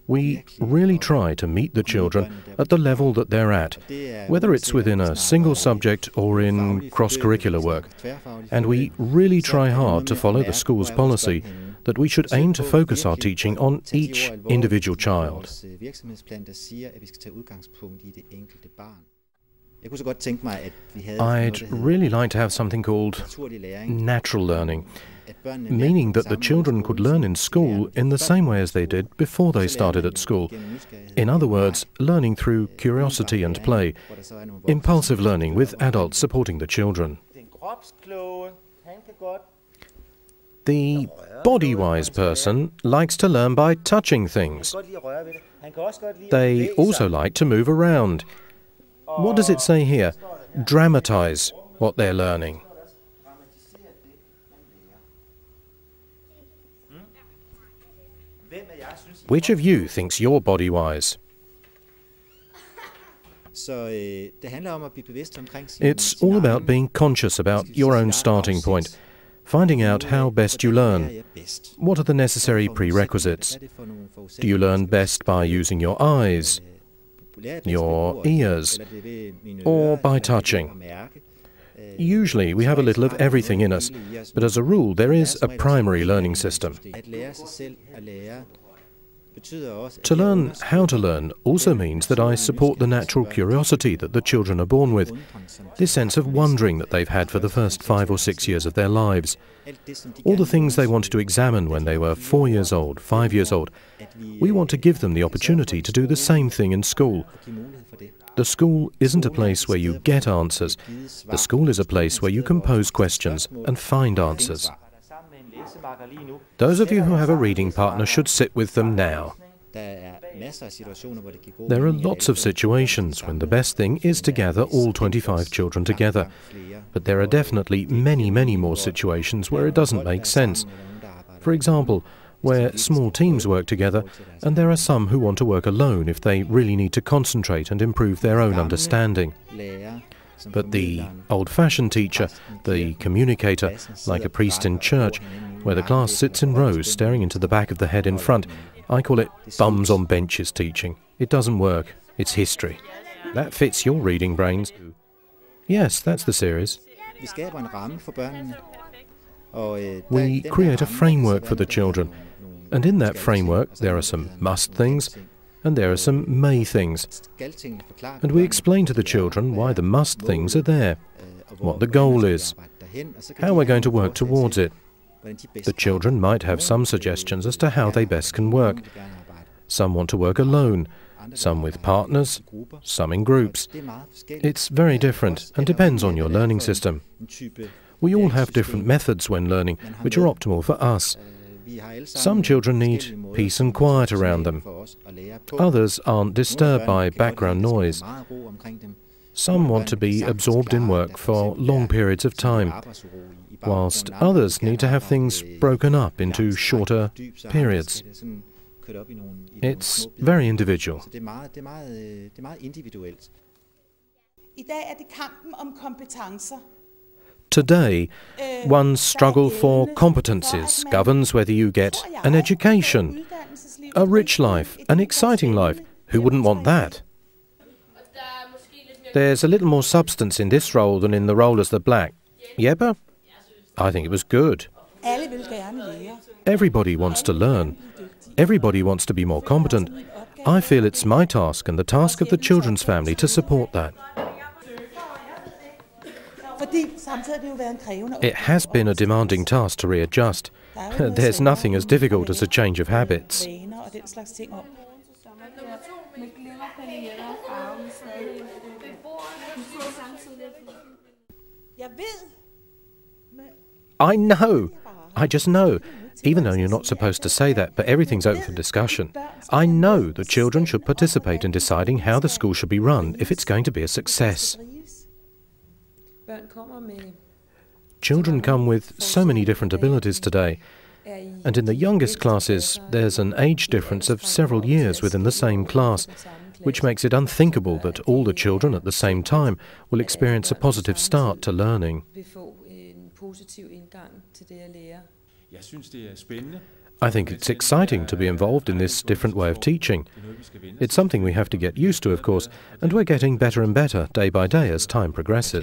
We really try to meet the children at the level that they're at, whether it's within a single subject or in cross-curricular work. And we really try hard to follow the school's policy that we should aim to focus our teaching on each individual child. I'd really like to have something called natural learning, meaning that the children could learn in school in the same way as they did before they started at school. In other words, learning through curiosity and play, impulsive learning with adults supporting the children. The body-wise person likes to learn by touching things. They also like to move around. What does it say here? Dramatize what they're learning. Which of you thinks you're body-wise? It's all about being conscious about your own starting point, finding out how best you learn. What are the necessary prerequisites? Do you learn best by using your eyes, your ears, or by touching? Usually we have a little of everything in us, but as a rule there is a primary learning system. To learn how to learn also means that I support the natural curiosity that the children are born with, this sense of wondering that they've had for the first 5 or 6 years of their lives. All the things they wanted to examine when they were 4 years old, 5 years old. We want to give them the opportunity to do the same thing in school. The school isn't a place where you get answers. The school is a place where you can pose questions and find answers. Those of you who have a reading partner should sit with them now. There are lots of situations when the best thing is to gather all 25 children together, but there are definitely many, many more situations where it doesn't make sense. For example, where small teams work together, and there are some who want to work alone if they really need to concentrate and improve their own understanding. But the old-fashioned teacher, the communicator, like a priest in church, where the class sits in rows staring into the back of the head in front, I call it bums on benches teaching. It doesn't work. It's history. That fits your reading brains. Yes, that's the series. We create a framework for the children, and in that framework there are some must things and there are some may things. And we explain to the children why the must things are there, what the goal is, how we're going to work towards it. The children might have some suggestions as to how they best can work. Some want to work alone, some with partners, some in groups. It's very different and depends on your learning system. We all have different methods when learning, which are optimal for us. Some children need peace and quiet around them. Others aren't disturbed by background noise. Some want to be absorbed in work for long periods of time, whilst others need to have things broken up into shorter periods. It's very individual. Today, one's struggle for competencies governs whether you get an education, a rich life, an exciting life. Who wouldn't want that? There's a little more substance in this role than in the role as the black. Jeppe? I think it was good. Everybody wants to learn. Everybody wants to be more competent. I feel it's my task and the task of the children's family to support that. It has been a demanding task to readjust. There's nothing as difficult as a change of habits. I know. I just know. Even though you're not supposed to say that, but everything's open for discussion. I know the children should participate in deciding how the school should be run if it's going to be a success. Children come with so many different abilities today, and in the youngest classes there's an age difference of several years within the same class, which makes it unthinkable that all the children at the same time will experience a positive start to learning. I think it's exciting to be involved in this different way of teaching. It's something we have to get used to, of course, and we're getting better and better day by day as time progresses.